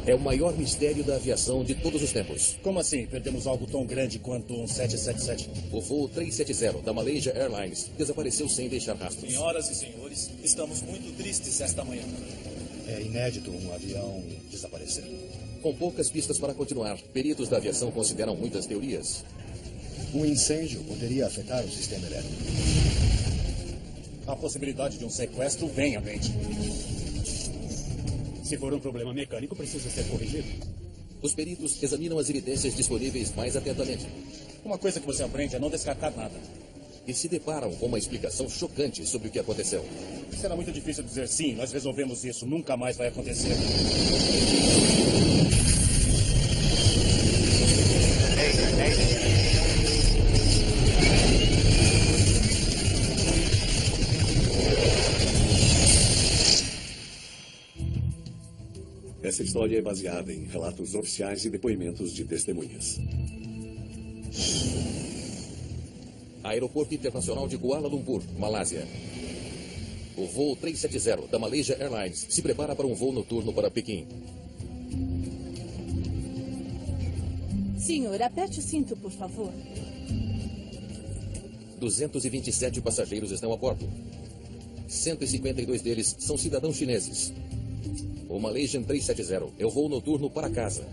É o maior mistério da aviação de todos os tempos. Como assim? Perdemos algo tão grande quanto um 777? O voo 370 da Malaysia Airlines desapareceu sem deixar rastros. Senhoras e senhores, estamos muito tristes esta manhã. É inédito um avião desaparecer. Com poucas pistas para continuar, peritos da aviação consideram muitas teorias. Um incêndio poderia afetar o sistema elétrico. A possibilidade de um sequestro vem à mente. Se for um problema mecânico, precisa ser corrigido. Os peritos examinam as evidências disponíveis mais atentamente. Uma coisa que você aprende é não descartar nada. E se deparam com uma explicação chocante sobre o que aconteceu. Será muito difícil dizer sim, nós resolvemos isso, nunca mais vai acontecer. Essa história é baseada em relatos oficiais e depoimentos de testemunhas. Aeroporto Internacional de Kuala Lumpur, Malásia. O voo 370 da Malaysia Airlines se prepara para um voo noturno para Pequim. Senhor, aperte o cinto, por favor. 227 passageiros estão a bordo. 152 deles são cidadãos chineses. O Malaysian 370 é o voo noturno para casa.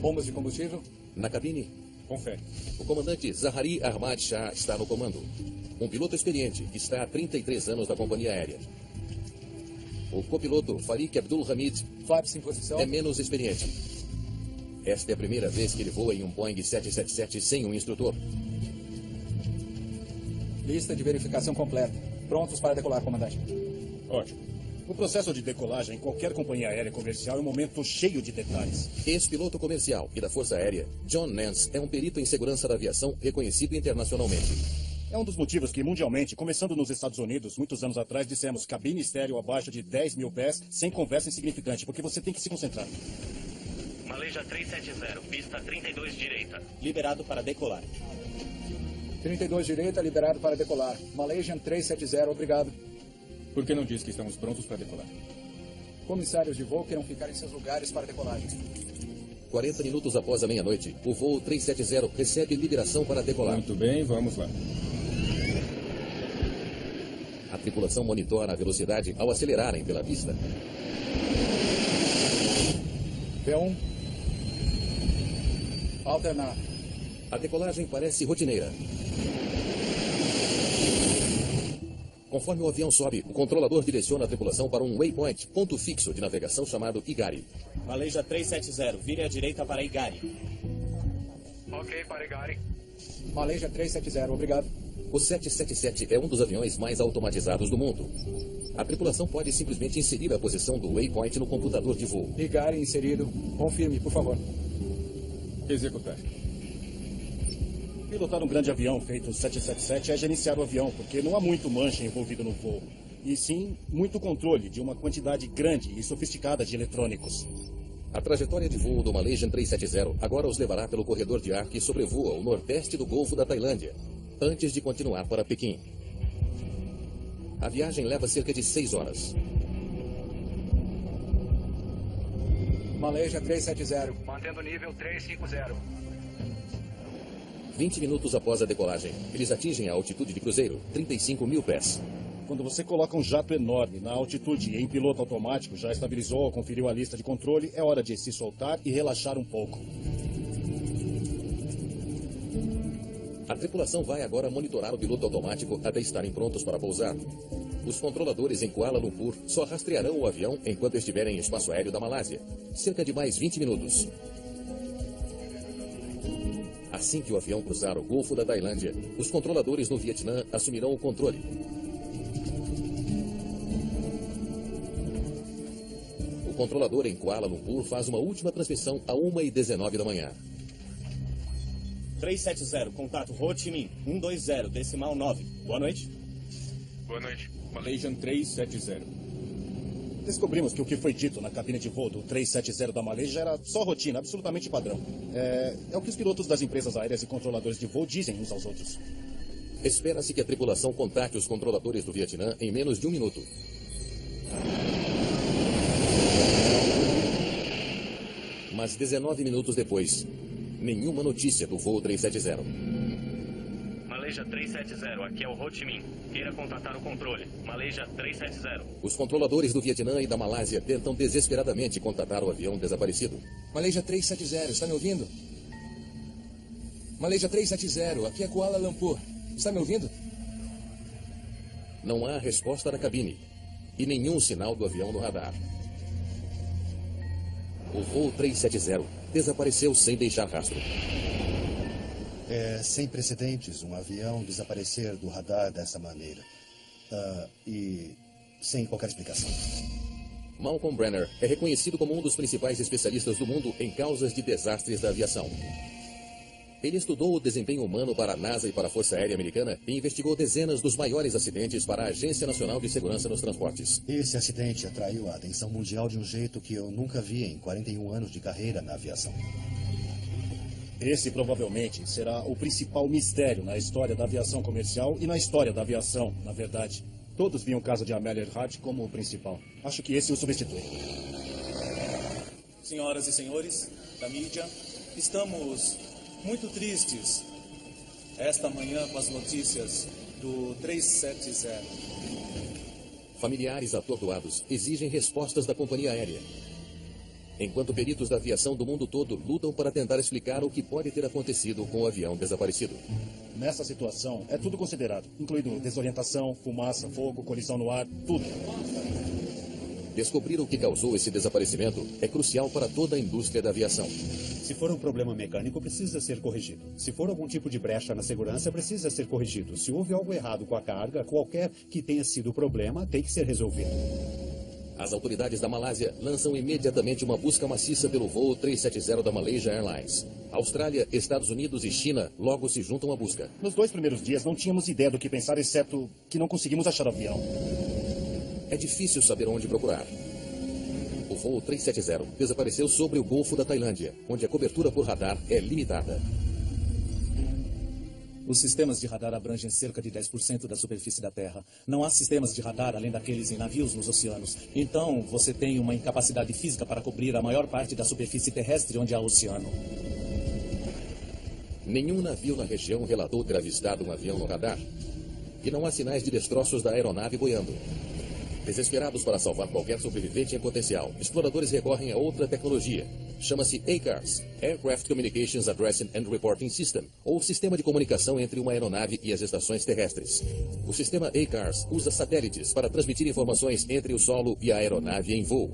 Bombas de combustível? Na cabine, Confere. o comandante Zahari Ahmad Shah está no comando. Um piloto experiente que está há 33 anos na companhia aérea. O copiloto Farik Abdul Hamid Flaps em posição. é menos experiente. Esta é a primeira vez que ele voa em um Boeing 777 sem um instrutor. Lista de verificação completa. Prontos para decolar, comandante. Ótimo. O processo de decolagem em qualquer companhia aérea comercial é um momento cheio de detalhes. Ex-piloto comercial e da Força Aérea, John Nance é um perito em segurança da aviação reconhecido internacionalmente. É um dos motivos que, mundialmente, começando nos Estados Unidos, muitos anos atrás, dissemos cabine estéreo abaixo de 10 mil pés, sem conversa insignificante, porque você tem que se concentrar. Malaysia 370, pista 32 direita. Liberado para decolar. 32 direita, liberado para decolar. Malaysian 370, obrigado. Por que não diz que estamos prontos para decolar? Comissários de voo queiram ficar em seus lugares para decolagem. 40 minutos após a meia-noite, o voo 370 recebe liberação para decolar. Muito bem, vamos lá. A tripulação monitora a velocidade ao acelerarem pela pista. P1. Alternar. A decolagem parece rotineira. Conforme o avião sobe, o controlador direciona a tripulação para um waypoint, ponto fixo de navegação chamado Igari. Malaysia 370, vire à direita para Igari. Ok, para Igari. Malaysia 370, obrigado. O 777 é um dos aviões mais automatizados do mundo. A tripulação pode simplesmente inserir a posição do waypoint no computador de voo. Igari inserido. Confirme, por favor. Executar. Pilotar um grande avião feito 777 é gerenciar o avião, porque não há muito mancha envolvido no voo. E sim, muito controle de uma quantidade grande e sofisticada de eletrônicos. A trajetória de voo do Malaysian 370 agora os levará pelo corredor de ar que sobrevoa o nordeste do Golfo da Tailândia, antes de continuar para Pequim. A viagem leva cerca de 6 horas. Malaysia 370. Mantendo nível 350. 20 minutos após a decolagem, eles atingem a altitude de cruzeiro, 35 mil pés. Quando você coloca um jato enorme na altitude e em piloto automático, já estabilizou ou conferiu a lista de controle, é hora de se soltar e relaxar um pouco. A tripulação vai agora monitorar o piloto automático até estarem prontos para pousar. Os controladores em Kuala Lumpur só rastrearão o avião enquanto estiverem em espaço aéreo da Malásia. Cerca de mais 20 minutos. Assim que o avião cruzar o Golfo da Tailândia, os controladores no Vietnã assumirão o controle. O controlador em Kuala Lumpur faz uma última transmissão a 1h19 da manhã. 370, contato Ho Chi Minh, 120, decimal 9. Boa noite. Boa noite. Malaysian 370. Descobrimos que o que foi dito na cabine de voo do 370 da Malaysia era só rotina, absolutamente padrão. É o que os pilotos das empresas aéreas e controladores de voo dizem uns aos outros. Espera-se que a tripulação contate os controladores do Vietnã em menos de 1 minuto. Mas 19 minutos depois, nenhuma notícia do voo 370. Malaysia 370, aqui é o Ho Chi Minh. Queira contatar o controle. Malaysia 370. Os controladores do Vietnã e da Malásia tentam desesperadamente contatar o avião desaparecido. Malaysia 370, está me ouvindo? Malaysia 370, aqui é Kuala Lumpur. Está me ouvindo? Não há resposta da cabine e nenhum sinal do avião no radar. O voo 370 desapareceu sem deixar rastro. É sem precedentes um avião desaparecer do radar dessa maneira. E sem qualquer explicação. Malcolm Brenner é reconhecido como um dos principais especialistas do mundo em causas de desastres da aviação. Ele estudou o desempenho humano para a NASA e para a Força Aérea Americana e investigou dezenas dos maiores acidentes para a Agência Nacional de Segurança nos Transportes. Esse acidente atraiu a atenção mundial de um jeito que eu nunca vi em 41 anos de carreira na aviação. Esse provavelmente será o principal mistério na história da aviação comercial e na história da aviação, na verdade. Todos viam o caso de Amelia Earhart como o principal. Acho que esse o substitui. Senhoras e senhores da mídia, estamos muito tristes esta manhã com as notícias do 370. Familiares atordoados exigem respostas da companhia aérea, enquanto peritos da aviação do mundo todo lutam para tentar explicar o que pode ter acontecido com o avião desaparecido. Nessa situação, é tudo considerado, incluindo desorientação, fumaça, fogo, colisão no ar, tudo. Descobrir o que causou esse desaparecimento é crucial para toda a indústria da aviação. Se for um problema mecânico, precisa ser corrigido. Se for algum tipo de brecha na segurança, precisa ser corrigido. Se houve algo errado com a carga, qualquer que tenha sido o problema, tem que ser resolvido. As autoridades da Malásia lançam imediatamente uma busca maciça pelo voo 370 da Malaysia Airlines. Austrália, Estados Unidos e China logo se juntam à busca. Nos 2 primeiros dias não tínhamos ideia do que pensar, exceto que não conseguimos achar o avião. É difícil saber onde procurar. O voo 370 desapareceu sobre o Golfo da Tailândia, onde a cobertura por radar é limitada. Os sistemas de radar abrangem cerca de 10% da superfície da Terra. Não há sistemas de radar além daqueles em navios nos oceanos. Então, você tem uma incapacidade física para cobrir a maior parte da superfície terrestre onde há oceano. Nenhum navio na região relatou ter avistado um avião no radar. E não há sinais de destroços da aeronave boiando. Desesperados para salvar qualquer sobrevivente em potencial, exploradores recorrem a outra tecnologia. Chama-se ACARS, Aircraft Communications Addressing and Reporting System, ou Sistema de Comunicação entre uma aeronave e as estações terrestres. O sistema ACARS usa satélites para transmitir informações entre o solo e a aeronave em voo.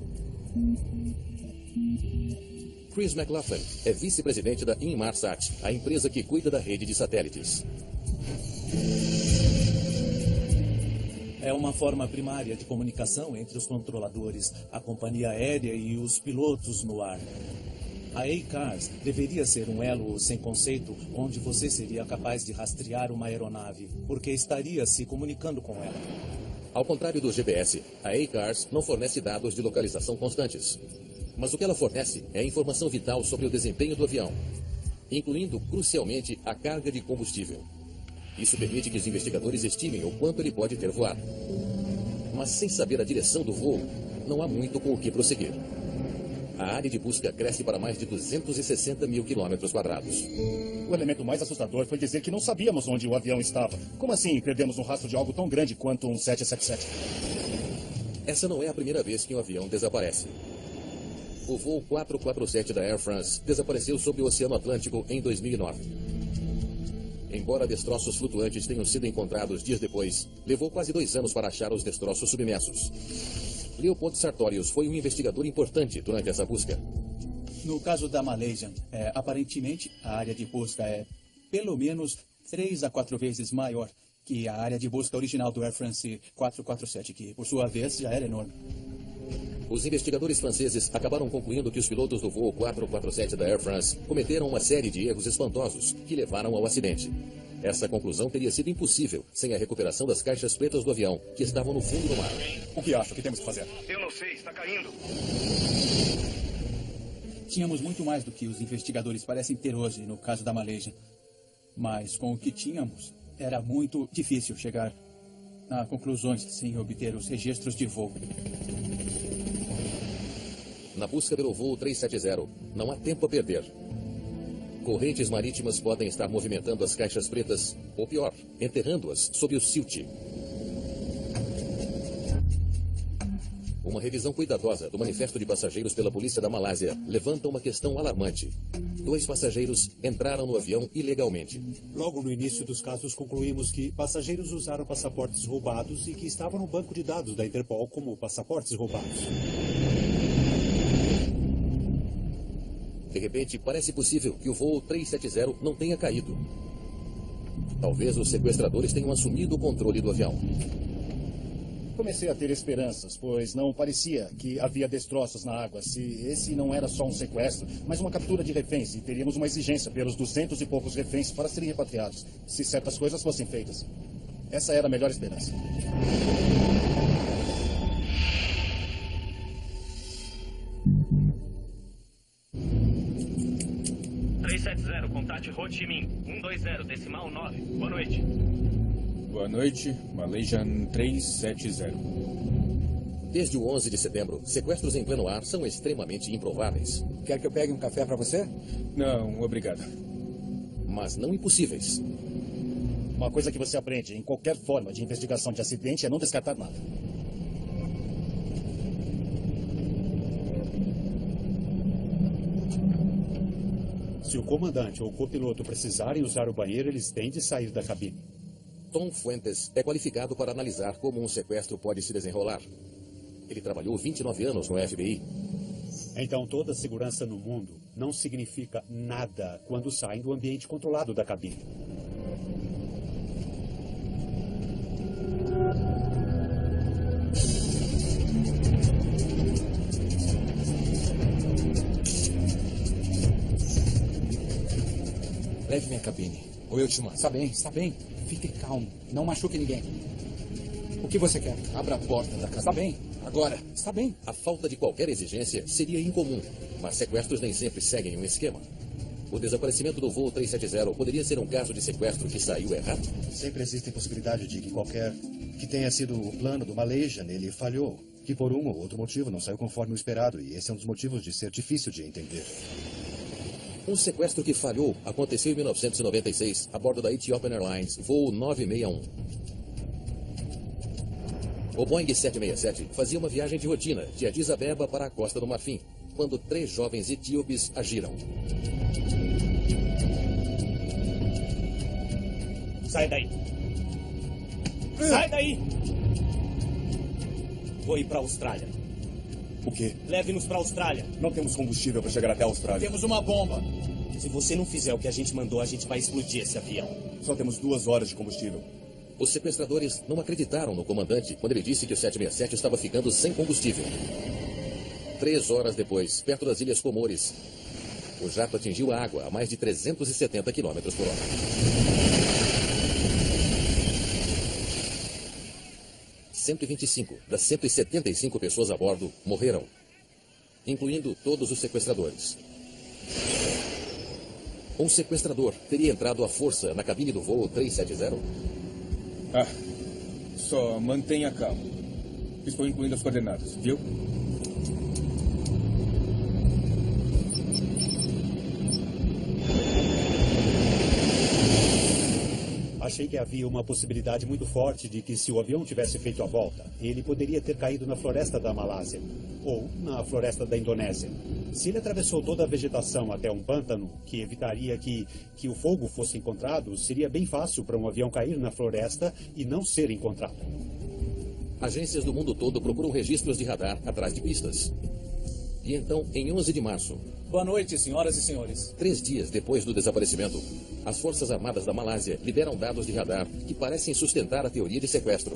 Chris McLaughlin é vice-presidente da Inmarsat, a empresa que cuida da rede de satélites. É uma forma primária de comunicação entre os controladores, a companhia aérea e os pilotos no ar. A ACARS deveria ser um elo sem conceito onde você seria capaz de rastrear uma aeronave, porque estaria se comunicando com ela. Ao contrário do GPS, a ACARS não fornece dados de localização constantes. Mas o que ela fornece é informação vital sobre o desempenho do avião, incluindo, crucialmente, a carga de combustível. Isso permite que os investigadores estimem o quanto ele pode ter voado. Mas sem saber a direção do voo, não há muito com o que prosseguir. A área de busca cresce para mais de 260 mil quilômetros quadrados. O elemento mais assustador foi dizer que não sabíamos onde o avião estava. Como assim perdemos um rastro de algo tão grande quanto um 777? Essa não é a primeira vez que um avião desaparece. O voo 447 da Air France desapareceu sobre o Oceano Atlântico em 2009. Embora destroços flutuantes tenham sido encontrados dias depois, levou quase 2 anos para achar os destroços submersos. Leopold Sartorius foi um investigador importante durante essa busca. No caso da Malaysian, aparentemente a área de busca é pelo menos 3 a 4 vezes maior que a área de busca original do Air France 447, que por sua vez já era enorme. Os investigadores franceses acabaram concluindo que os pilotos do voo 447 da Air France cometeram uma série de erros espantosos que levaram ao acidente. Essa conclusão teria sido impossível sem a recuperação das caixas pretas do avião, que estavam no fundo do mar. O que acha que temos que fazer? Eu não sei, está caindo. Tínhamos muito mais do que os investigadores parecem ter hoje no caso da Malaysia. Mas com o que tínhamos, era muito difícil chegar a conclusões sem obter os registros de voo. na busca pelo voo 370. Não há tempo a perder. Correntes marítimas podem estar movimentando as caixas pretas, ou pior, enterrando-as sob o silt. Uma revisão cuidadosa do manifesto de passageiros pela polícia da Malásia levanta uma questão alarmante. 2 passageiros entraram no avião ilegalmente. Logo no início dos casos, concluímos que passageiros usaram passaportes roubados e que estavam no banco de dados da Interpol como passaportes roubados. De repente, parece possível que o voo 370 não tenha caído. Talvez os sequestradores tenham assumido o controle do avião. Comecei a ter esperanças, pois não parecia que havia destroços na água. Se esse não era só um sequestro, mas uma captura de reféns, e teríamos uma exigência pelos 200 e poucos reféns para serem repatriados, se certas coisas fossem feitas. Essa era a melhor esperança. Contate Ho Chi Minh, 120, decimal 9. Boa noite. Boa noite, Malaysian 370. Desde o 11 de setembro, sequestros em pleno ar são extremamente improváveis. Quer que eu pegue um café para você? Não, obrigado. Mas não impossíveis. Uma coisa que você aprende em qualquer forma de investigação de acidente é não descartar nada. Se o comandante ou o copiloto precisarem usar o banheiro, eles têm de sair da cabine. Tom Fuentes é qualificado para analisar como um sequestro pode se desenrolar. Ele trabalhou 29 anos no FBI. Então, toda segurança no mundo não significa nada quando saem do ambiente controlado da cabine. Leve minha cabine, ou eu te mando. Está bem, está bem. Fique calmo. Não machuque ninguém. O que você quer? Abra a porta da cabine. Está bem. Agora. Está bem. A falta de qualquer exigência seria incomum, mas sequestros nem sempre seguem um esquema. O desaparecimento do voo 370 poderia ser um caso de sequestro que saiu errado? Sempre existe possibilidade de que tenha sido o plano do Malaysian, ele falhou. Que por um ou outro motivo não saiu conforme o esperado, e esse é um dos motivos de ser difícil de entender. Um sequestro que falhou aconteceu em 1996, a bordo da Ethiopian Airlines, voo 961. O Boeing 767 fazia uma viagem de rotina de Addis Abeba para a Costa do Marfim, quando 3 jovens etíopes agiram. Sai daí! Sai daí! Vou ir para a Austrália. O quê? Leve-nos para a Austrália. Não temos combustível para chegar até a Austrália. Temos uma bomba. Se você não fizer o que a gente mandou, a gente vai explodir esse avião. Só temos 2 horas de combustível. Os sequestradores não acreditaram no comandante quando ele disse que o 767 estava ficando sem combustível. 3 horas depois, perto das Ilhas Comores, o jato atingiu a água a mais de 370 km por hora. (125 das 175 pessoas a bordo morreram, incluindo todos os sequestradores. Um sequestrador teria entrado à força na cabine do voo 370? Só mantenha calmo. Estou incluindo as coordenadas, viu? Achei que havia uma possibilidade muito forte de que, se o avião tivesse feito a volta, ele poderia ter caído na floresta da Malásia ou na floresta da Indonésia. Se ele atravessou toda a vegetação até um pântano, que evitaria que o fogo fosse encontrado, seria bem fácil para um avião cair na floresta e não ser encontrado. Agências do mundo todo procuram registros de radar atrás de pistas. E então, em 11 de março... Boa noite, senhoras e senhores. 3 dias depois do desaparecimento, as Forças Armadas da Malásia liberam dados de radar que parecem sustentar a teoria de sequestro.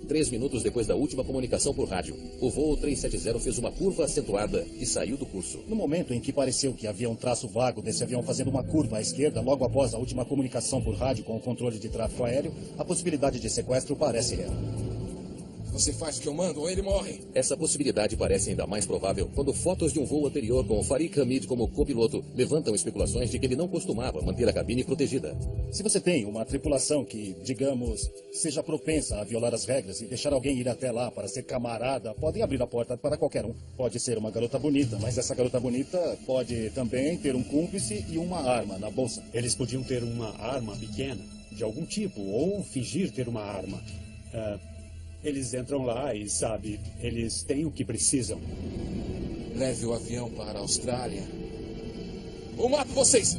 3 minutos depois da última comunicação por rádio, o voo 370 fez uma curva acentuada e saiu do curso. No momento em que pareceu que havia um traço vago desse avião fazendo uma curva à esquerda, logo após a última comunicação por rádio com o controle de tráfego aéreo, a possibilidade de sequestro parece real. Você faz o que eu mando ou ele morre. Essa possibilidade parece ainda mais provável quando fotos de um voo anterior com Farik Hamid como copiloto levantam especulações de que ele não costumava manter a cabine protegida. Se você tem uma tripulação que, digamos, seja propensa a violar as regras e deixar alguém ir até lá para ser camarada, podem abrir a porta para qualquer um. Pode ser uma garota bonita, mas essa garota bonita pode também ter um cúmplice e uma arma na bolsa. Eles podiam ter uma arma pequena, de algum tipo, ou fingir ter uma arma. Eles entram lá e, sabe, eles têm o que precisam. Leve o avião para a Austrália. Ou mato vocês!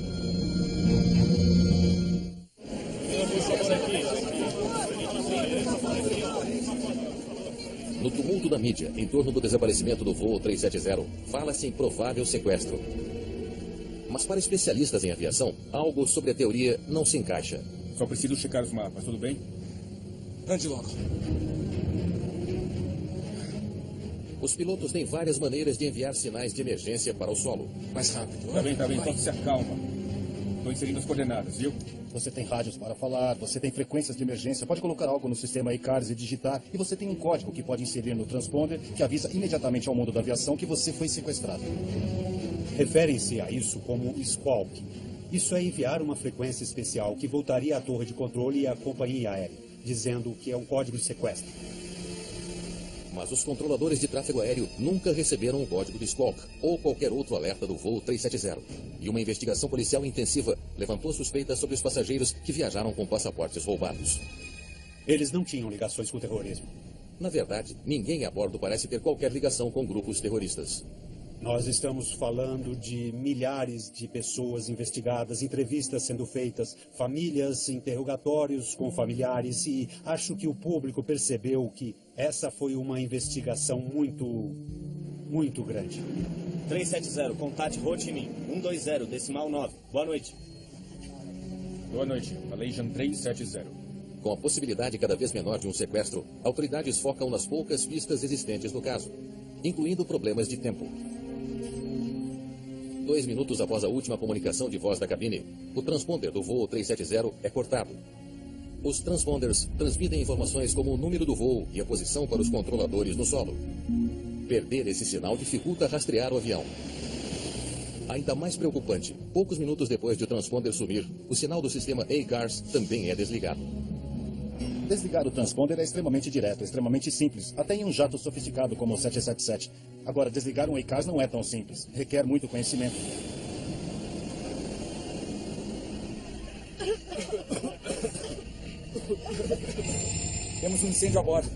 No tumulto da mídia em torno do desaparecimento do voo 370, fala-se em provável sequestro. Mas para especialistas em aviação, algo sobre a teoria não se encaixa. Só preciso checar os mapas, tudo bem? Ande logo. Os pilotos têm várias maneiras de enviar sinais de emergência para o solo. Mais rápido. Tá bem, só se acalma. Estou inserindo as coordenadas, viu? Você tem rádios para falar, você tem frequências de emergência, pode colocar algo no sistema iCars e digitar, e você tem um código que pode inserir no transponder que avisa imediatamente ao mundo da aviação que você foi sequestrado. Referem-se a isso como squawk. Isso é enviar uma frequência especial que voltaria à torre de controle e à companhia aérea, dizendo que é um código de sequestro. Mas os controladores de tráfego aéreo nunca receberam o código de Squawk ou qualquer outro alerta do voo 370. E uma investigação policial intensiva levantou suspeitas sobre os passageiros que viajaram com passaportes roubados. Eles não tinham ligações com o terrorismo. Na verdade, ninguém a bordo parece ter qualquer ligação com grupos terroristas. Nós estamos falando de milhares de pessoas investigadas, entrevistas sendo feitas, famílias, interrogatórios com familiares, e acho que o público percebeu que essa foi uma investigação muito grande. 370, contate Ho Chi Minh, 120, decimal 9. Boa noite. Boa noite, Malaysian 370. Com a possibilidade cada vez menor de um sequestro, autoridades focam nas poucas pistas existentes no caso, incluindo problemas de tempo. 2 minutos após a última comunicação de voz da cabine, o transponder do voo 370 é cortado. Os transponders transmitem informações como o número do voo e a posição para os controladores no solo. Perder esse sinal dificulta rastrear o avião. Ainda mais preocupante, poucos minutos depois de o transponder sumir, o sinal do sistema iCars também é desligado. Desligar o transponder é extremamente direto, extremamente simples, até em um jato sofisticado como o 777. Agora, desligar um iCars não é tão simples, requer muito conhecimento. Temos um incêndio a bordo.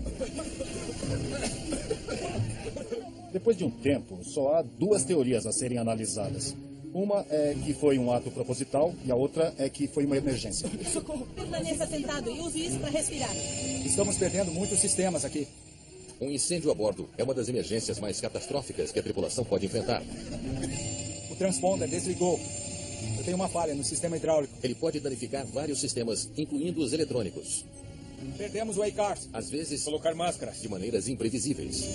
Depois de um tempo, só há 2 teorias a serem analisadas. Uma é que foi um ato proposital e a outra é que foi uma emergência. Socorro, permaneça sentado e use isso para respirar. Estamos perdendo muitos sistemas aqui. Um incêndio a bordo é uma das emergências mais catastróficas que a tripulação pode enfrentar. O transponder desligou. Eu tenho uma falha no sistema hidráulico. Ele pode danificar vários sistemas, incluindo os eletrônicos. Perdemos o iCars. Às vezes, colocar máscaras de maneiras imprevisíveis.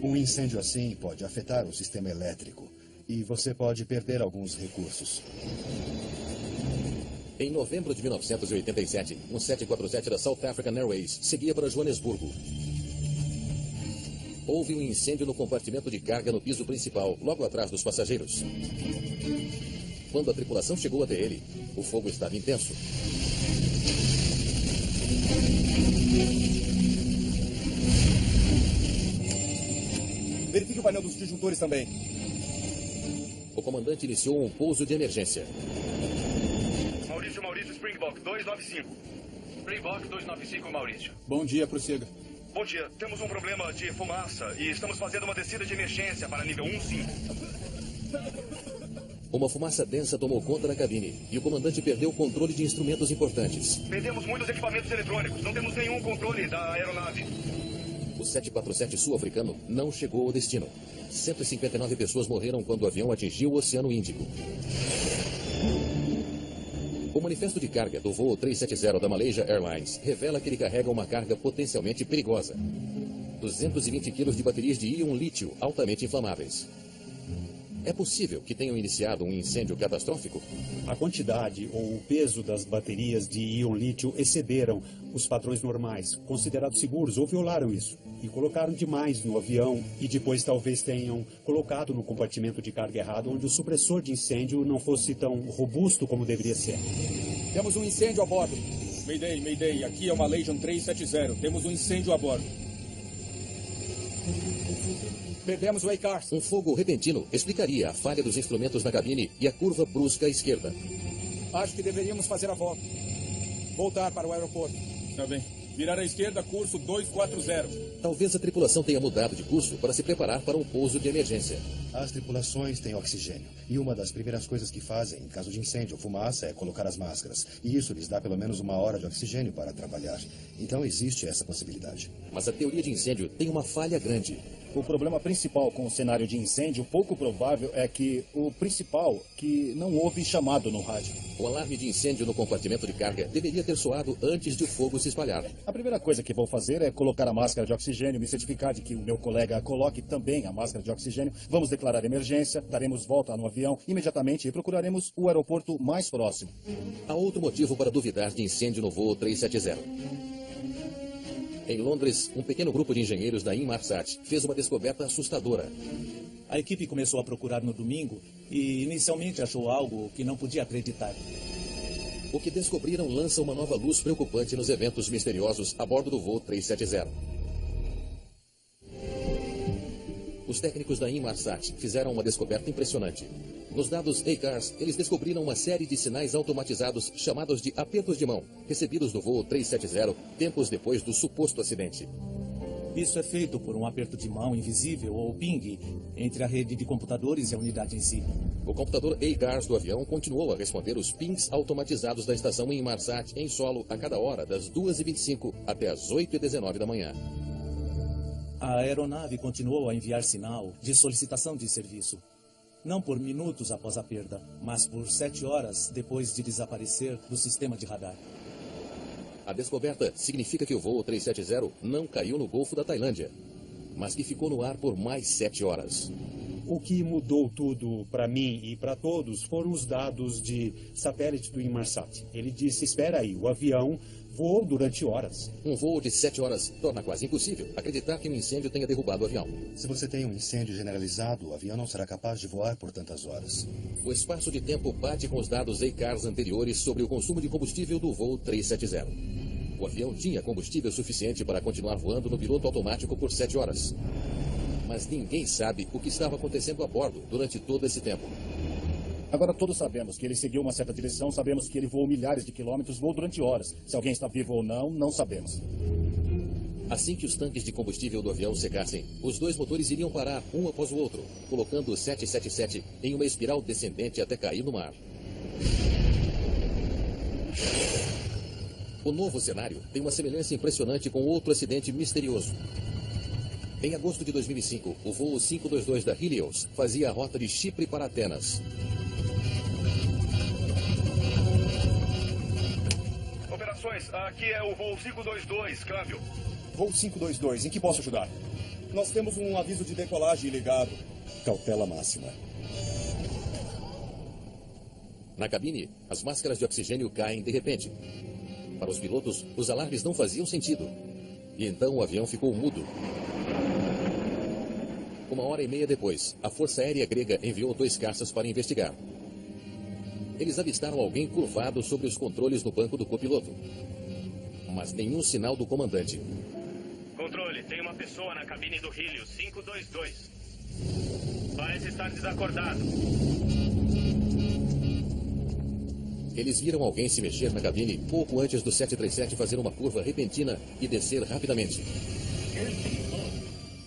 Um incêndio assim pode afetar o sistema elétrico e você pode perder alguns recursos. Em novembro de 1987, um 747 da South African Airways seguia para Joanesburgo. Houve um incêndio no compartimento de carga no piso principal, logo atrás dos passageiros. Quando a tripulação chegou até ele, o fogo estava intenso. Verifique o painel dos disjuntores também. O comandante iniciou um pouso de emergência. Maurício, Springbok 295. Springbok 295, Maurício. Bom dia, prossiga. Bom dia, temos um problema de fumaça e estamos fazendo uma descida de emergência para nível 15. Uma fumaça densa tomou conta da cabine e o comandante perdeu o controle de instrumentos importantes. Perdemos muitos equipamentos eletrônicos, não temos nenhum controle da aeronave. O 747 sul-africano não chegou ao destino. 159 pessoas morreram quando o avião atingiu o Oceano Índico. O manifesto de carga do voo 370 da Malaysia Airlines revela que ele carrega uma carga potencialmente perigosa. 220 quilos de baterias de íon lítio altamente inflamáveis. É possível que tenham iniciado um incêndio catastrófico? A quantidade ou o peso das baterias de íon lítio excederam os padrões normais, considerados seguros, ou violaram isso. E colocaram demais no avião e depois talvez tenham colocado no compartimento de carga errado, onde o supressor de incêndio não fosse tão robusto como deveria ser. Temos um incêndio a bordo. Mayday. Aqui é uma Malaysian 370. Temos um incêndio a bordo. Perdemos o A-Cars. Um fogo repentino explicaria a falha dos instrumentos na cabine e a curva brusca à esquerda. Acho que deveríamos fazer a volta. Voltar para o aeroporto. Tá bem. Virar à esquerda, curso 240. Talvez a tripulação tenha mudado de curso para se preparar para um pouso de emergência. As tripulações têm oxigênio. E uma das primeiras coisas que fazem em caso de incêndio ou fumaça é colocar as máscaras. E isso lhes dá pelo menos 1 hora de oxigênio para trabalhar. Então existe essa possibilidade. Mas a teoria de incêndio tem uma falha grande. O problema principal com o cenário de incêndio, pouco provável, é que não houve chamado no rádio. O alarme de incêndio no compartimento de carga deveria ter soado antes de o fogo se espalhar. A primeira coisa que vou fazer é colocar a máscara de oxigênio, me certificar de que o meu colega coloque também a máscara de oxigênio. Vamos declarar emergência, daremos volta no avião imediatamente e procuraremos o aeroporto mais próximo. Há outro motivo para duvidar de incêndio no voo 370. Em Londres, um pequeno grupo de engenheiros da Inmarsat fez uma descoberta assustadora. A equipe começou a procurar no domingo e inicialmente achou algo que não podia acreditar. O que descobriram lança uma nova luz preocupante nos eventos misteriosos a bordo do voo 370. Os técnicos da Inmarsat fizeram uma descoberta impressionante. Nos dados A-Cars, eles descobriram uma série de sinais automatizados chamados de apertos de mão, recebidos do voo 370 tempos depois do suposto acidente. Isso é feito por um aperto de mão invisível, ou ping, entre a rede de computadores e a unidade em si. O computador A-Cars do avião continuou a responder os pings automatizados da estação Inmarsat em solo a cada hora, das 2h25 até as 8h19 da manhã. A aeronave continuou a enviar sinal de solicitação de serviço. Não por minutos após a perda, mas por 7 horas depois de desaparecer do sistema de radar. A descoberta significa que o voo 370 não caiu no Golfo da Tailândia, mas que ficou no ar por mais 7 horas. O que mudou tudo para mim e para todos foram os dados de satélite do Inmarsat. Ele disse, espera aí, o avião voou durante horas. Um voo de 7 horas torna quase impossível acreditar que um incêndio tenha derrubado o avião. Se você tem um incêndio generalizado, o avião não será capaz de voar por tantas horas. O espaço de tempo bate com os dados A-Cars anteriores sobre o consumo de combustível do voo 370. O avião tinha combustível suficiente para continuar voando no piloto automático por 7 horas. Mas ninguém sabe o que estava acontecendo a bordo durante todo esse tempo. Agora todos sabemos que ele seguiu uma certa direção, sabemos que ele voou milhares de quilômetros, voou durante horas. Se alguém está vivo ou não, não sabemos. Assim que os tanques de combustível do avião secassem, os 2 motores iriam parar um após o outro, colocando o 777 em uma espiral descendente até cair no mar. O novo cenário tem uma semelhança impressionante com outro acidente misterioso. Em agosto de 2005, o voo 522 da Helios fazia a rota de Chipre para Atenas. Operações, aqui é o voo 522, câmbio. Voo 522, em que posso ajudar? Nós temos um aviso de decolagem ligado. Cautela máxima. Na cabine, as máscaras de oxigênio caem de repente. Para os pilotos, os alarmes não faziam sentido. E então o avião ficou mudo. 1h30 depois, a Força Aérea Grega enviou 2 caças para investigar. Eles avistaram alguém curvado sobre os controles no banco do copiloto. Mas nenhum sinal do comandante. Controle, tem uma pessoa na cabine do Helios 522. Parece estar desacordado. Eles viram alguém se mexer na cabine pouco antes do 737 fazer uma curva repentina e descer rapidamente.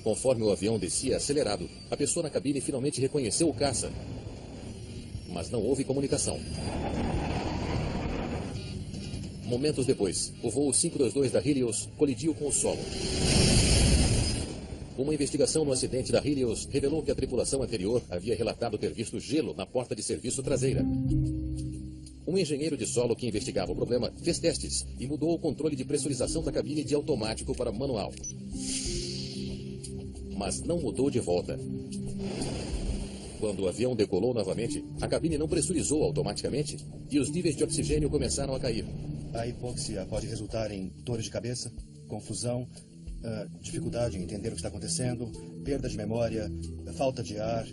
Conforme o avião descia acelerado, a pessoa na cabine finalmente reconheceu o caça. Mas não houve comunicação. Momentos depois, o voo 522 da Helios colidiu com o solo. Uma investigação no acidente da Helios revelou que a tripulação anterior havia relatado ter visto gelo na porta de serviço traseira. Um engenheiro de solo que investigava o problema fez testes e mudou o controle de pressurização da cabine de automático para manual. Mas não mudou de volta. Quando o avião decolou novamente, a cabine não pressurizou automaticamente e os níveis de oxigênio começaram a cair. A hipóxia pode resultar em dores de cabeça, confusão, dificuldade em entender o que está acontecendo, perda de memória, falta de ar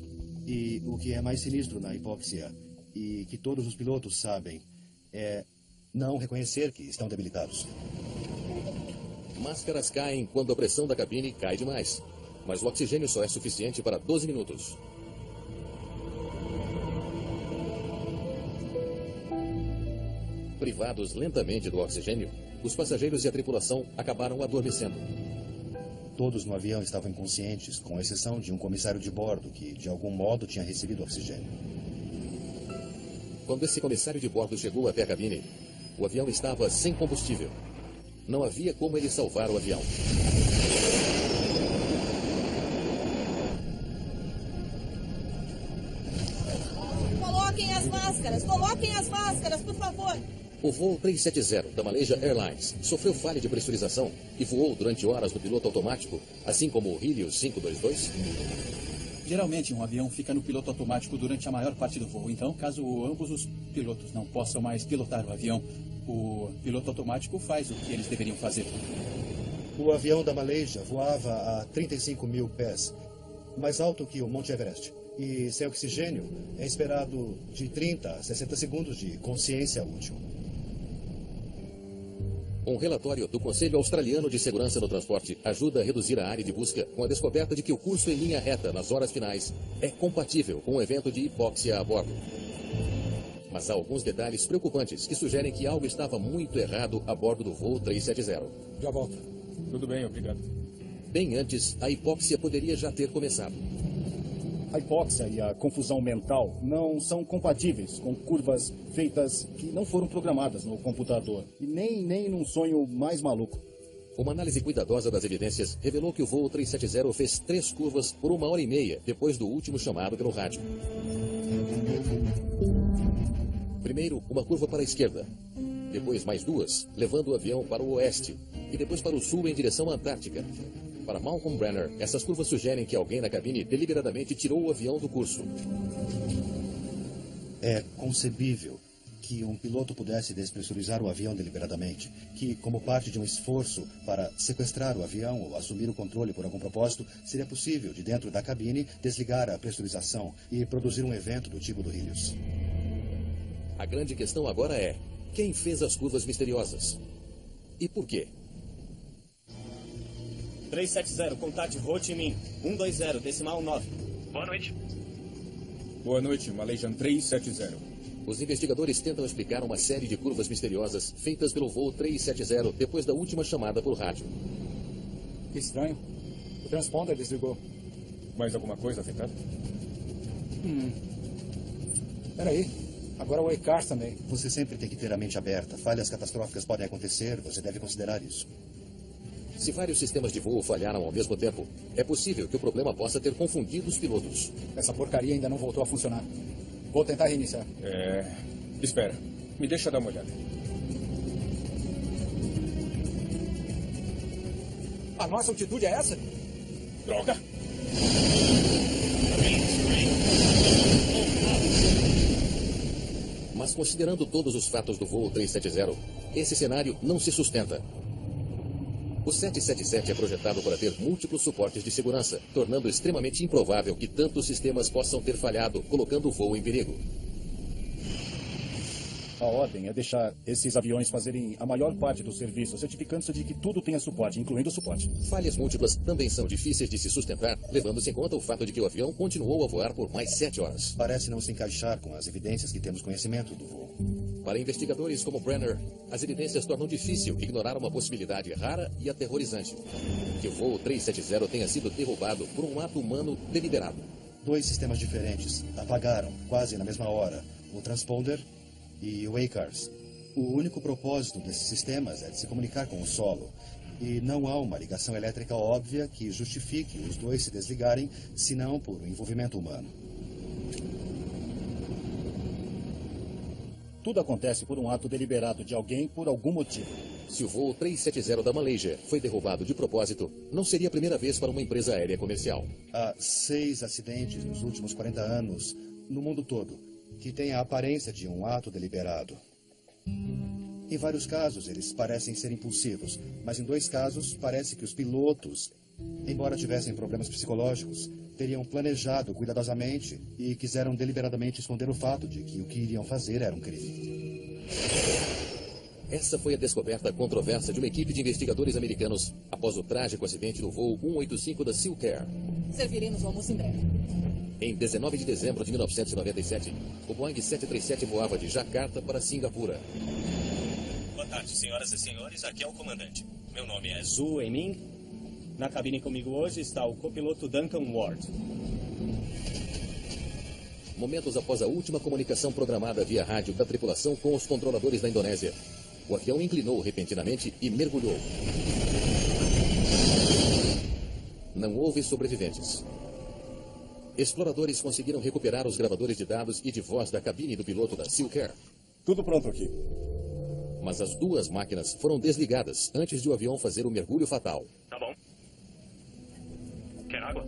e o que é mais sinistro na hipóxia e que todos os pilotos sabem é não reconhecer que estão debilitados. Máscaras caem quando a pressão da cabine cai demais, mas o oxigênio só é suficiente para 12 minutos. Privados lentamente do oxigênio, os passageiros e a tripulação acabaram adormecendo. Todos no avião estavam inconscientes, com exceção de um comissário de bordo que, de algum modo, tinha recebido oxigênio. Quando esse comissário de bordo chegou até a cabine, o avião estava sem combustível. Não havia como ele salvar o avião. Coloquem as máscaras, por favor. O voo 370 da Malaysia Airlines sofreu falha de pressurização e voou durante horas no piloto automático, assim como o Helios 522? Geralmente, um avião fica no piloto automático durante a maior parte do voo. Então, caso ambos os pilotos não possam mais pilotar o avião, o piloto automático faz o que eles deveriam fazer. O avião da Malaysia voava a 35 mil pés, mais alto que o Monte Everest. E sem oxigênio, é esperado de 30 a 60 segundos de consciência útil. Um relatório do Conselho Australiano de Segurança no Transporte ajuda a reduzir a área de busca com a descoberta de que o curso em linha reta nas horas finais é compatível com um evento de hipóxia a bordo. Mas há alguns detalhes preocupantes que sugerem que algo estava muito errado a bordo do voo 370. Já volto. Tudo bem, obrigado. Bem antes, a hipóxia poderia já ter começado. A hipóxia e a confusão mental não são compatíveis com curvas feitas que não foram programadas no computador. E nem num sonho mais maluco. Uma análise cuidadosa das evidências revelou que o voo 370 fez 3 curvas por 1h30 depois do último chamado pelo rádio. Primeiro, uma curva para a esquerda. Depois, mais 2, levando o avião para o oeste. E depois para o sul em direção à Antártica. Para Malcolm Brenner, essas curvas sugerem que alguém na cabine deliberadamente tirou o avião do curso. É concebível que um piloto pudesse despressurizar o avião deliberadamente, que, como parte de um esforço para sequestrar o avião ou assumir o controle por algum propósito, seria possível, de dentro da cabine, desligar a pressurização e produzir um evento do tipo do Helios. A grande questão agora é: quem fez as curvas misteriosas? E por quê? 370, contate Ho Chi Minh, 120, decimal 9. Boa noite. Boa noite, Malaysian 370. Os investigadores tentam explicar uma série de curvas misteriosas feitas pelo voo 370 depois da última chamada por rádio. Que estranho. O transponder desligou. Mais alguma coisa afetada? Peraí. Agora o ECARS também. Você sempre tem que ter a mente aberta. Falhas catastróficas podem acontecer, você deve considerar isso. Se vários sistemas de voo falharam ao mesmo tempo, é possível que o problema possa ter confundido os pilotos. Essa porcaria ainda não voltou a funcionar. Vou tentar reiniciar. Espera. Me deixa dar uma olhada. A nossa altitude é essa? Droga! Mas considerando todos os fatos do voo 370, esse cenário não se sustenta. O 777 é projetado para ter múltiplos suportes de segurança, tornando extremamente improvável que tantos sistemas possam ter falhado, colocando o voo em perigo. A ordem é deixar esses aviões fazerem a maior parte do serviço, certificando-se de que tudo tenha suporte, incluindo o suporte. Falhas múltiplas também são difíceis de se sustentar, levando-se em conta o fato de que o avião continuou a voar por mais 7 horas. Parece não se encaixar com as evidências que temos conhecimento do voo. Para investigadores como Brenner, as evidências tornam difícil ignorar uma possibilidade rara e aterrorizante: que o voo 370 tenha sido derrubado por um ato humano deliberado. 2 sistemas diferentes apagaram, quase na mesma hora, o transponder e o ECARS. O único propósito desses sistemas é de se comunicar com o solo. E não há uma ligação elétrica óbvia que justifique os 2 se desligarem, senão por um envolvimento humano. Tudo acontece por um ato deliberado de alguém por algum motivo. Se o voo 370 da Malaysia foi derrubado de propósito, não seria a primeira vez para uma empresa aérea comercial. Há 6 acidentes nos últimos 40 anos, no mundo todo, que têm a aparência de um ato deliberado. Em vários casos, eles parecem ser impulsivos, mas em 2 casos, parece que os pilotos, embora tivessem problemas psicológicos, teriam planejado cuidadosamente e quiseram deliberadamente esconder o fato de que o que iriam fazer era um crime. Essa foi a descoberta controversa de uma equipe de investigadores americanos após o trágico acidente do voo 185 da SealCare. Serviremos o almoço em breve. Em 19 de dezembro de 1997, o Boeing 737 voava de Jakarta para Singapura. Boa tarde, senhoras e senhores. Aqui é o comandante. Meu nome é Zhu Weiming. Na cabine comigo hoje está o copiloto Duncan Ward. Momentos após a última comunicação programada via rádio da tripulação com os controladores da Indonésia, o avião inclinou repentinamente e mergulhou. Não houve sobreviventes. Exploradores conseguiram recuperar os gravadores de dados e de voz da cabine do piloto da SealCare. Tudo pronto aqui. Mas as 2 máquinas foram desligadas antes de o avião fazer o mergulho fatal. Tá bom. Quer água?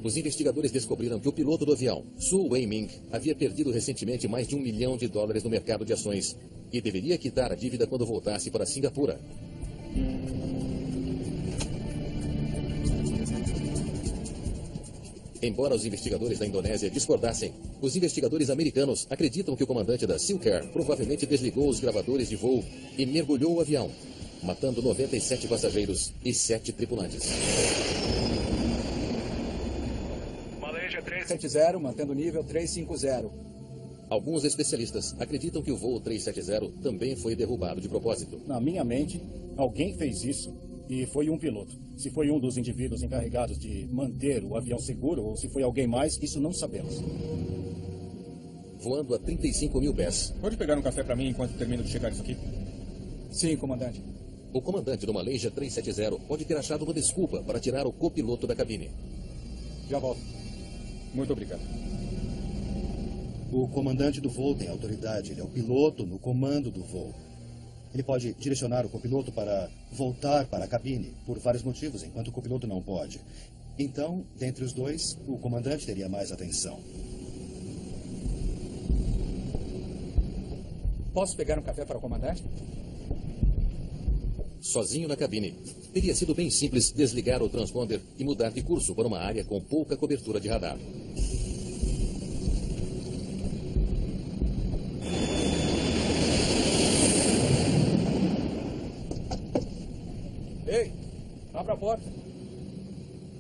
Os investigadores descobriram que o piloto do avião, Zhu Weiming, havia perdido recentemente mais de $1 milhão no mercado de ações e deveria quitar a dívida quando voltasse para Singapura. Embora os investigadores da Indonésia discordassem, os investigadores americanos acreditam que o comandante da SealCare provavelmente desligou os gravadores de voo e mergulhou o avião, matando 97 passageiros e 7 tripulantes. Malaysia 370, mantendo o nível 350. Alguns especialistas acreditam que o voo 370 também foi derrubado de propósito. Na minha mente, alguém fez isso e foi um piloto. Se foi um dos indivíduos encarregados de manter o avião seguro ou se foi alguém mais, isso não sabemos. Voando a 35 mil pés. Pode pegar um café para mim enquanto termino de checar isso aqui? Sim, comandante. O comandante do Malaysia 370 pode ter achado uma desculpa para tirar o copiloto da cabine. Já volto. Muito obrigado. O comandante do voo tem autoridade. Ele é o piloto no comando do voo. Ele pode direcionar o copiloto para voltar para a cabine por vários motivos, enquanto o copiloto não pode. Então, dentre os 2, o comandante teria mais atenção. Posso pegar um café para o comandante? Sozinho na cabine, teria sido bem simples desligar o transponder e mudar de curso para uma área com pouca cobertura de radar. Ei, abra a porta.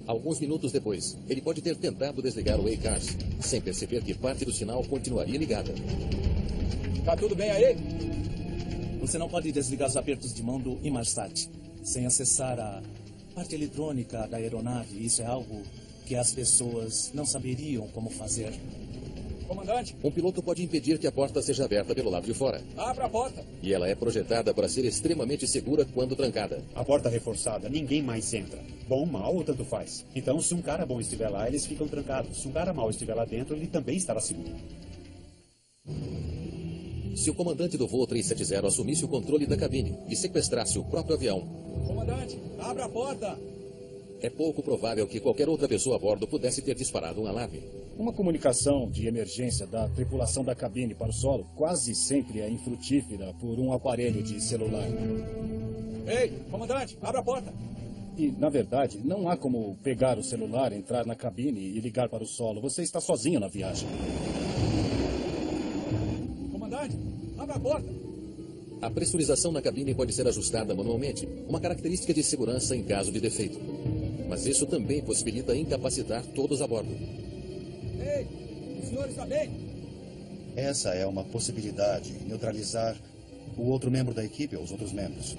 Alguns minutos depois, ele pode ter tentado desligar o A-Cars, sem perceber que parte do sinal continuaria ligada. Tá tudo bem aí? Você não pode desligar os apertos de mão do Inmarsat sem acessar a parte eletrônica da aeronave. Isso é algo que as pessoas não saberiam como fazer. Comandante? Um piloto pode impedir que a porta seja aberta pelo lado de fora. Abra a porta. E ela é projetada para ser extremamente segura quando trancada. A porta reforçada, ninguém mais entra. Bom, mal ou tanto faz. Então, se um cara bom estiver lá, eles ficam trancados. Se um cara mau estiver lá dentro, ele também estará seguro. Se o comandante do voo 370 assumisse o controle da cabine e sequestrasse o próprio avião... Comandante, abra a porta. É pouco provável que qualquer outra pessoa a bordo pudesse ter disparado um alarme. Uma comunicação de emergência da tripulação da cabine para o solo quase sempre é infrutífera por um aparelho de celular. Ei, comandante, abra a porta. E, na verdade, não há como pegar o celular, entrar na cabine e ligar para o solo. Você está sozinho na viagem. Comandante, abra a porta. A pressurização na cabine pode ser ajustada manualmente, uma característica de segurança em caso de defeito. Mas isso também possibilita incapacitar todos a bordo. Ei, o senhor está bem? Essa é uma possibilidade, neutralizar o outro membro da equipe ou os outros membros.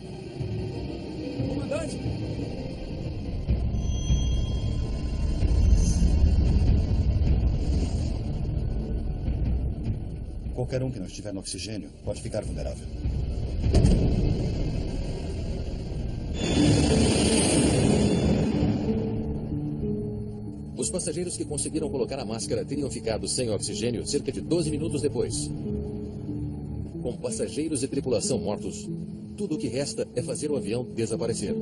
Comandante! Qualquer um que não estiver no oxigênio pode ficar vulnerável. Os passageiros que conseguiram colocar a máscara teriam ficado sem oxigênio cerca de 12 minutos depois. Com passageiros e tripulação mortos, tudo o que resta é fazer o avião desaparecer.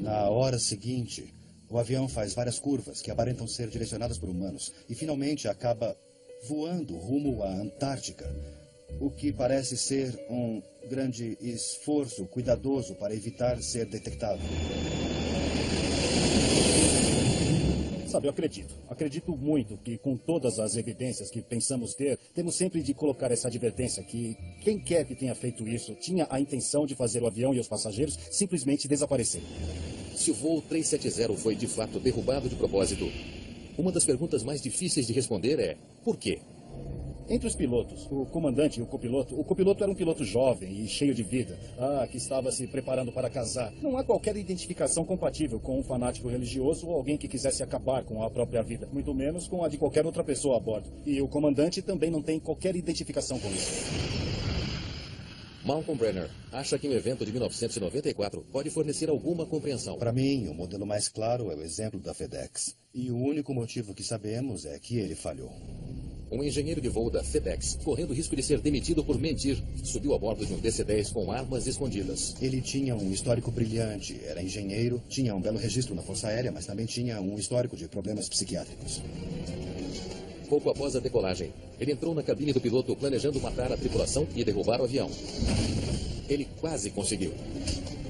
Na hora seguinte, o avião faz várias curvas que aparentam ser direcionadas por humanos e finalmente acaba voando rumo à Antártica, o que parece ser um grande esforço cuidadoso para evitar ser detectado. Sabe, eu acredito muito que com todas as evidências que pensamos ter, temos sempre de colocar essa advertência que quem quer que tenha feito isso tinha a intenção de fazer o avião e os passageiros simplesmente desaparecer. Se o voo 370 foi de fato derrubado de propósito, uma das perguntas mais difíceis de responder é: por quê? Entre os pilotos, o comandante e o copiloto era um piloto jovem e cheio de vida, que estava se preparando para casar. Não há qualquer identificação compatível com um fanático religioso ou alguém que quisesse acabar com a própria vida, muito menos com a de qualquer outra pessoa a bordo. E o comandante também não tem qualquer identificação com isso. Malcolm Brenner acha que um evento de 1994 pode fornecer alguma compreensão. Para mim, o modelo mais claro é o exemplo da FedEx. E o único motivo que sabemos é que ele falhou. Um engenheiro de voo da FedEx, correndo o risco de ser demitido por mentir, subiu a bordo de um DC-10 com armas escondidas. Ele tinha um histórico brilhante, era engenheiro, tinha um belo registro na Força Aérea, mas também tinha um histórico de problemas psiquiátricos. Pouco após a decolagem, ele entrou na cabine do piloto planejando matar a tripulação e derrubar o avião. Ele quase conseguiu.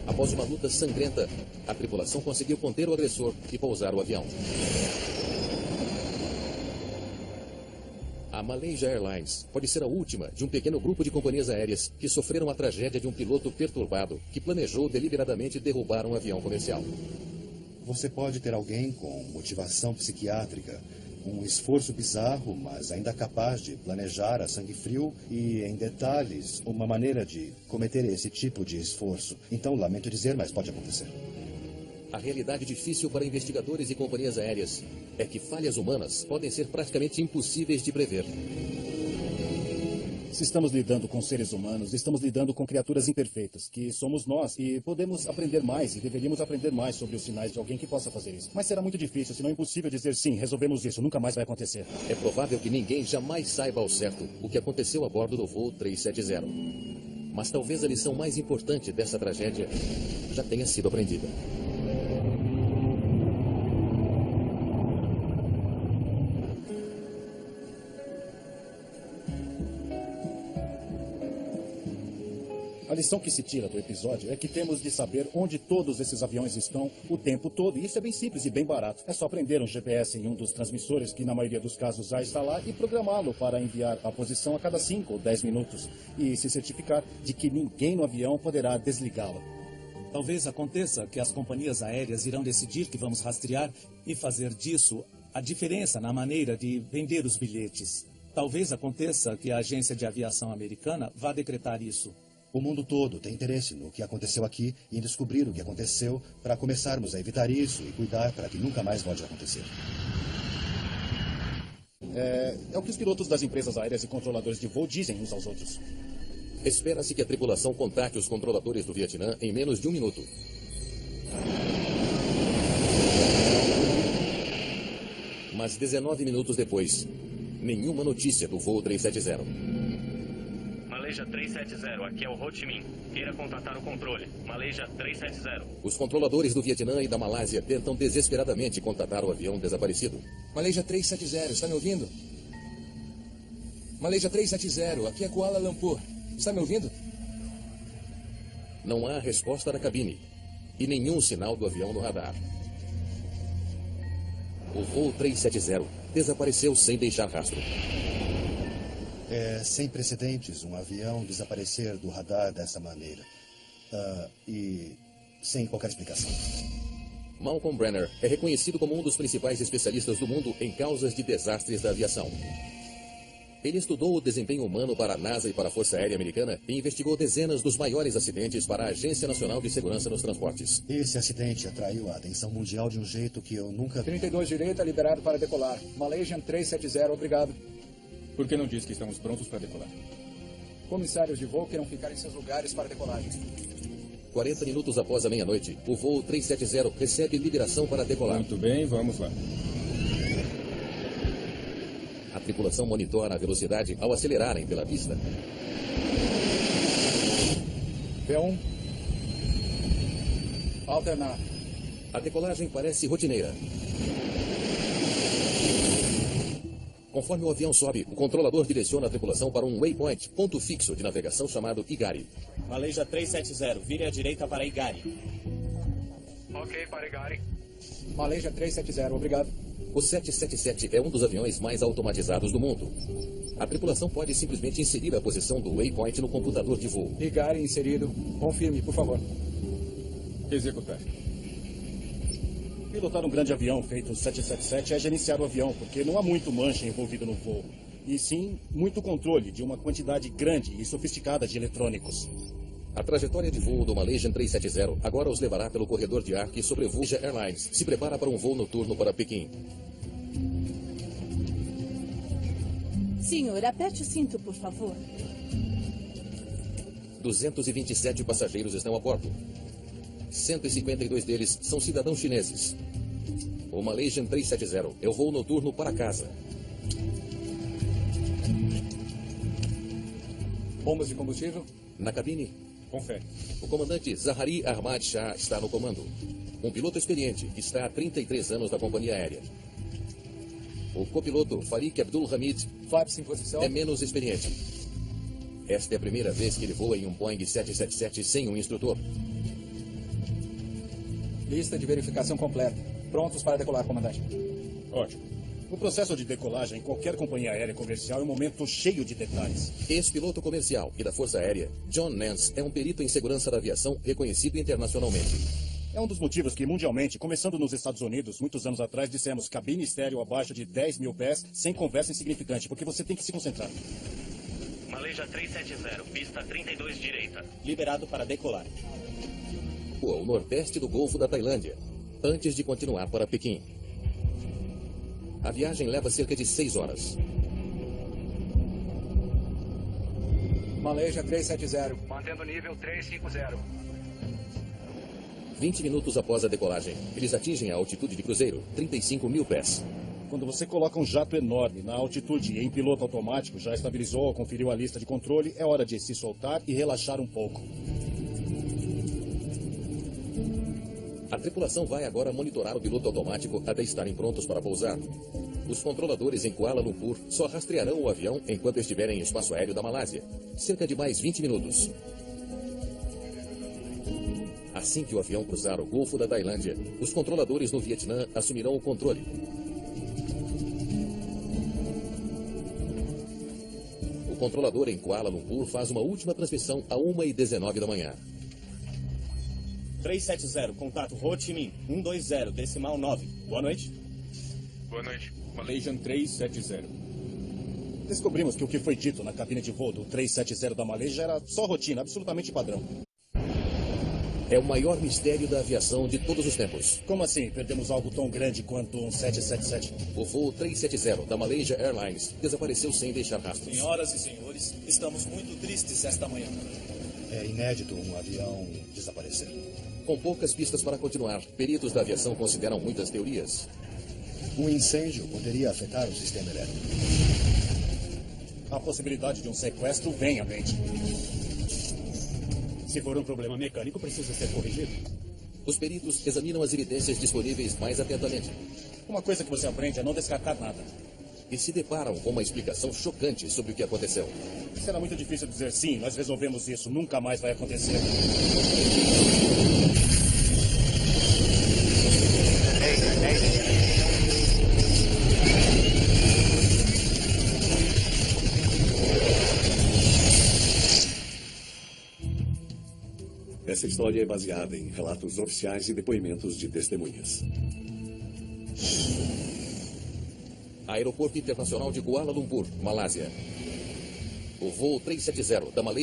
Após uma luta sangrenta, a tripulação conseguiu conter o agressor e pousar o avião. A Malaysia Airlines pode ser a última de um pequeno grupo de companhias aéreas que sofreram a tragédia de um piloto perturbado que planejou deliberadamente derrubar um avião comercial. Você pode ter alguém com motivação psiquiátrica, um esforço bizarro, mas ainda capaz de planejar a sangue frio e, em detalhes, uma maneira de cometer esse tipo de esforço. Então, lamento dizer, mas pode acontecer. A realidade difícil para investigadores e companhias aéreas é que falhas humanas podem ser praticamente impossíveis de prever. Se estamos lidando com seres humanos, estamos lidando com criaturas imperfeitas, que somos nós, e podemos aprender mais, e deveríamos aprender mais sobre os sinais de alguém que possa fazer isso. Mas será muito difícil, se não é impossível dizer sim, resolvemos isso, nunca mais vai acontecer. É provável que ninguém jamais saiba ao certo o que aconteceu a bordo do voo 370. Mas talvez a lição mais importante dessa tragédia já tenha sido aprendida. A lição que se tira do episódio é que temos de saber onde todos esses aviões estão o tempo todo. E isso é bem simples e bem barato. É só prender um GPS em um dos transmissores, que na maioria dos casos já está lá, e programá-lo para enviar a posição a cada 5 ou 10 minutos. E se certificar de que ninguém no avião poderá desligá-lo. Talvez aconteça que as companhias aéreas irão decidir que vamos rastrear e fazer disso a diferença na maneira de vender os bilhetes. Talvez aconteça que a agência de aviação americana vá decretar isso. O mundo todo tem interesse no que aconteceu aqui e em descobrir o que aconteceu para começarmos a evitar isso e cuidar para que nunca mais volte a acontecer. É o que os pilotos das empresas aéreas e controladores de voo dizem uns aos outros. Espera-se que a tripulação contate os controladores do Vietnã em menos de 1 minuto. Mas 19 minutos depois, nenhuma notícia do voo 370. Malaysia 370, aqui é o Ho Chi Minh. Queira contatar o controle. Malaysia 370. Os controladores do Vietnã e da Malásia tentam desesperadamente contatar o avião desaparecido. Malaysia 370, está me ouvindo? Malaysia 370, aqui é Kuala Lumpur. Está me ouvindo? Não há resposta da cabine e nenhum sinal do avião no radar. O voo 370 desapareceu sem deixar rastro. É sem precedentes um avião desaparecer do radar dessa maneira. E sem qualquer explicação. Malcolm Brenner é reconhecido como um dos principais especialistas do mundo em causas de desastres da aviação. Ele estudou o desempenho humano para a NASA e para a Força Aérea Americana e investigou dezenas dos maiores acidentes para a Agência Nacional de Segurança nos Transportes. Esse acidente atraiu a atenção mundial de um jeito que eu nunca... 32 direita, liberado para decolar. Malaysian 370, obrigado. Por que não diz que estamos prontos para decolar? Comissários de voo queiram ficar em seus lugares para decolagem. 40 minutos após a meia-noite, o voo 370 recebe liberação para decolar. Muito bem, vamos lá. A tripulação monitora a velocidade ao acelerarem pela pista. V1. Alternar. A decolagem parece rotineira. Conforme o avião sobe, o controlador direciona a tripulação para um waypoint, ponto fixo de navegação chamado Igari. Malaysia 370, vire à direita para Igari. Ok, para Igari. Malaysia 370, obrigado. O 777 é um dos aviões mais automatizados do mundo. A tripulação pode simplesmente inserir a posição do waypoint no computador de voo. Igari inserido. Confirme, por favor. Executar. Pilotar um grande avião feito 777 é gerenciar o avião, porque não há muito mancha envolvido no voo. E sim, muito controle de uma quantidade grande e sofisticada de eletrônicos. A trajetória de voo do Malaysian 370 agora os levará pelo corredor de ar que sobrevoa Malaysia Airlines. Se prepara para um voo noturno para Pequim. Senhor, aperte o cinto, por favor. 227 passageiros estão a bordo. 152 deles são cidadãos chineses. O Malaysian 370 é o voo noturno para casa. Bombas de combustível? Na cabine, Confere. o comandante Zahari Ahmad Shah está no comando. Um piloto experiente que está há 33 anos da companhia aérea. O copiloto Farik Abdul Hamid Flaps em posição. é menos experiente. Esta é a primeira vez que ele voa em um Boeing 777 sem um instrutor. Lista de verificação completa. Prontos para decolar, comandante. Ótimo. O processo de decolagem em qualquer companhia aérea comercial é um momento cheio de detalhes. Ex-piloto comercial e da Força Aérea, John Nance é um perito em segurança da aviação reconhecido internacionalmente. É um dos motivos que, mundialmente, começando nos Estados Unidos, muitos anos atrás, dissemos cabine estéreo abaixo de 10 mil pés, sem conversa insignificante, porque você tem que se concentrar. Malaysia 370, pista 32 direita. Liberado para decolar. Ao nordeste do Golfo da Tailândia, antes de continuar para Pequim. A viagem leva cerca de 6 horas. Malaysia 370. Mantendo nível 350. 20 minutos após a decolagem, eles atingem a altitude de cruzeiro, 35 mil pés. Quando você coloca um jato enorme na altitude e em piloto automático, já estabilizou ou conferiu a lista de controle, é hora de se soltar e relaxar um pouco. A tripulação vai agora monitorar o piloto automático até estarem prontos para pousar. Os controladores em Kuala Lumpur só rastrearão o avião enquanto estiverem em espaço aéreo da Malásia. Cerca de mais 20 minutos. Assim que o avião cruzar o Golfo da Tailândia, os controladores no Vietnã assumirão o controle. O controlador em Kuala Lumpur faz uma última transmissão a 1h19 da manhã. 370, contato Ho Chi Minh, 120, decimal 9. Boa noite. Boa noite. Malaysian 370. Descobrimos que o que foi dito na cabine de voo do 370 da Malaysia era só rotina, absolutamente padrão. É o maior mistério da aviação de todos os tempos. Como assim? Perdemos algo tão grande quanto um 777? O voo 370 da Malaysia Airlines desapareceu sem deixar rastros. Senhoras e senhores, estamos muito tristes esta manhã. É inédito um avião desaparecer. Com poucas pistas para continuar, peritos da aviação consideram muitas teorias. Um incêndio poderia afetar o sistema elétrico. A possibilidade de um sequestro vem à mente. Se for um problema mecânico, precisa ser corrigido. Os peritos examinam as evidências disponíveis mais atentamente. Uma coisa que você aprende é não descartar nada. E se deparam com uma explicação chocante sobre o que aconteceu. Será muito difícil dizer sim, nós resolvemos isso, nunca mais vai acontecer. Essa história é baseada em relatos oficiais e depoimentos de testemunhas. Aeroporto Internacional de Kuala Lumpur, Malásia. O voo 370 da Malaysia